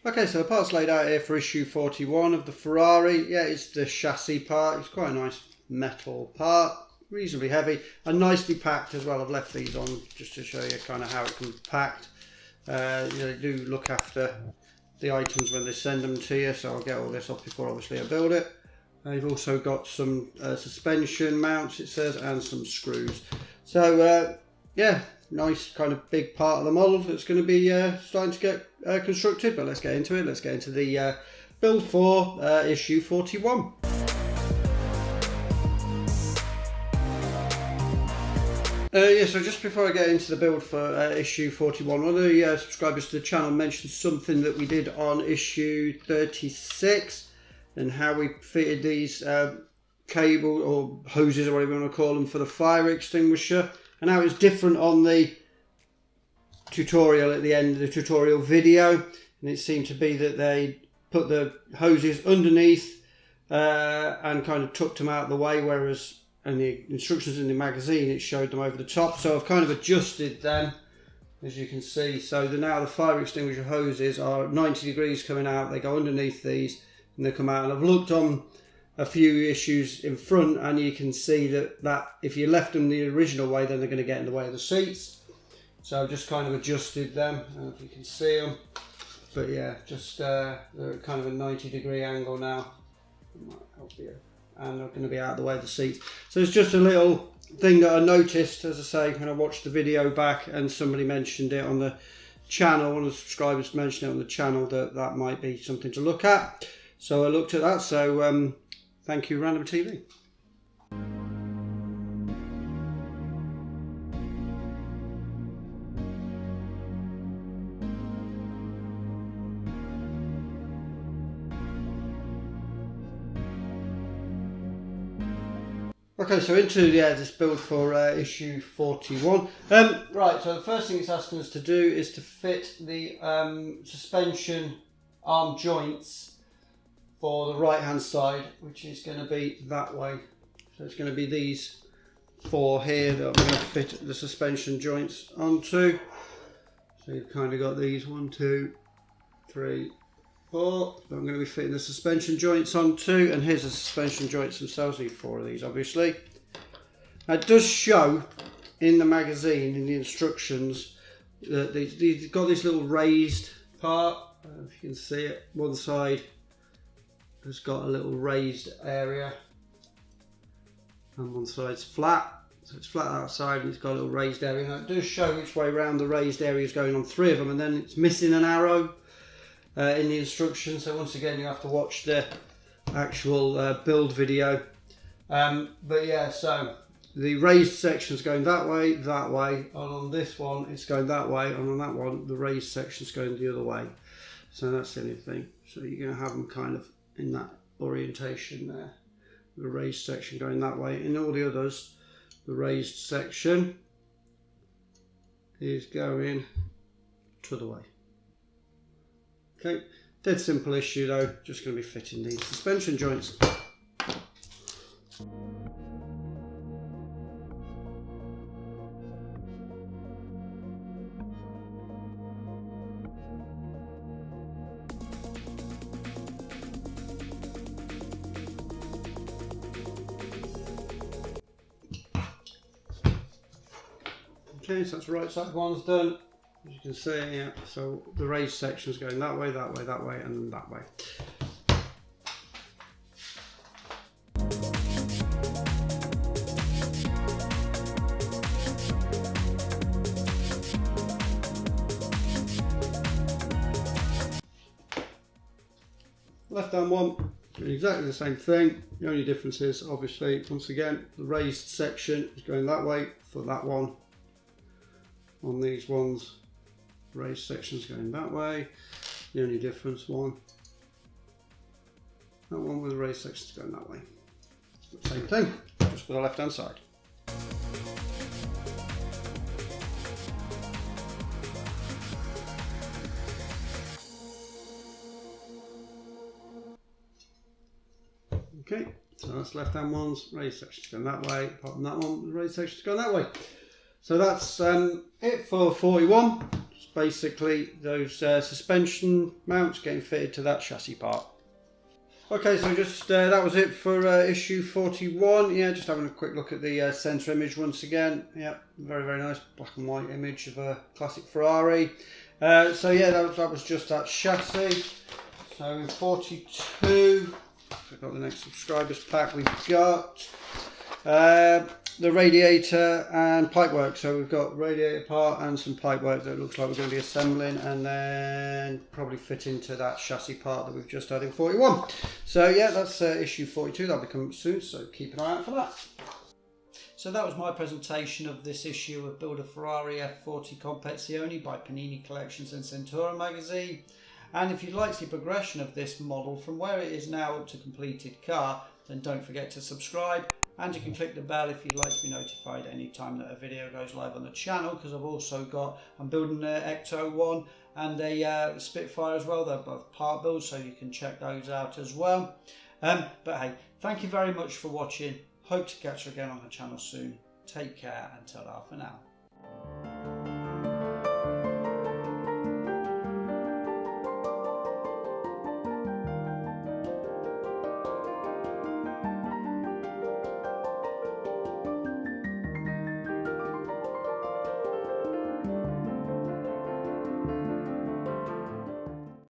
Okay, so the part's laid out here for issue 41 of the Ferrari. Yeah, it's the chassis part. It's quite a nice metal part, reasonably heavy and nicely packed as well. I've left these on just to show you kind of how it comes packed. They do look after the items when they send them to you, so I'll get all this off before obviously I build it. They've also got some suspension mounts, it says, and some screws. So yeah, nice kind of big part of the model that's going to be starting to get constructed. But let's get into it. Let's get into the build for issue 41. Yeah, so just before I get into the build for issue 41, one of the subscribers to the channel mentioned something that we did on issue 36 and how we fitted these cable or hoses or whatever you want to call them for the fire extinguisher, and how it's different on the tutorial at the end of the tutorial video. And it seemed to be that they put the hoses underneath and kind of tucked them out of the way, whereas in the instructions in the magazine it showed them over the top. So I've kind of adjusted them, as you can see. So now the fire extinguisher hoses are 90 degrees coming out. They go underneath these and they come out. And I've looked on a few issues in front, and you can see that if you left them the original way, then they're going to get in the way of the seats. So I've just kind of adjusted them. I don't know if you can see them, but yeah, just they're at kind of a 90-degree angle now. It might help you. And they're going to be out of the way of the seats. So it's just a little thing that I noticed, as I say, when I watched the video back, and somebody mentioned it on the channel. One of the subscribers mentioned it on the channel that might be something to look at. So I looked at that. So thank you, Random TV. Okay, so into this build for issue 41. Right, so the first thing it's asking us to do is to fit the suspension arm joints for the right hand side, which is going to be that way. So it's going to be these four here that I'm going to fit the suspension joints onto. So you've kind of got these 1, 2, 3, 4 that I'm going to be fitting the suspension joints onto, and here's the suspension joints themselves. Need 4 of these, obviously. Now it does show in the magazine, in the instructions, that they've got this little raised part. I don't know if you can see it. One side has got a little raised area, and one side's flat. So it's flat outside and it's got a little raised area. Now it does show which way around the raised area is going on 3 of them, and then it's missing an arrow in the instructions. So once again, you have to watch the actual build video. But yeah, so the raised section's going that way, and on this one it's going that way, and on that one the raised section's going the other way. So that's the only thing. So you're going to have them kind of in that orientation there. The raised section going that way. In all the others, the raised section is going to the way. Okay, dead simple issue though, just going to be fitting these suspension joints. Okay, so that's the right side one's done. As you can see, yeah, so the raised section is going that way, that way, that way, and that way. Left hand one, doing exactly the same thing. The only difference is, obviously, once again, the raised section is going that way for that one. On these ones, raised sections going that way. The only difference, that one with the raised sections going that way. Same thing, just for the left hand side. Okay, so that's left hand ones, raised sections going that way, apart from that one, the raised sections going that way. So that's it for 41. Just basically those suspension mounts getting fitted to that chassis part. Okay, so just that was it for issue 41. Yeah, just having a quick look at the centre image once again. Yeah, very nice black and white image of a classic Ferrari. So yeah, that was just that chassis. So 42, we've got the next subscribers pack. We've got the radiator and pipework. So we've got radiator part and some pipework that looks like we're going to be assembling, and then probably fit into that chassis part that we've just had in 41. So yeah, that's issue 42. That'll be coming soon, so keep an eye out for that. So that was my presentation of this issue of Build a Ferrari F40 Competizione by Panini Collections and Centauro magazine. And if you'd like to see progression of this model from where it is now up to completed car, then don't forget to subscribe, and you can click the bell if you'd like to be notified any time that a video goes live on the channel, because I'm building an Ecto one and a Spitfire as well. They're both part builds, so you can check those out as well. But hey, thank you very much for watching. Hope to catch you again on the channel soon. Take care and ta-ra for now.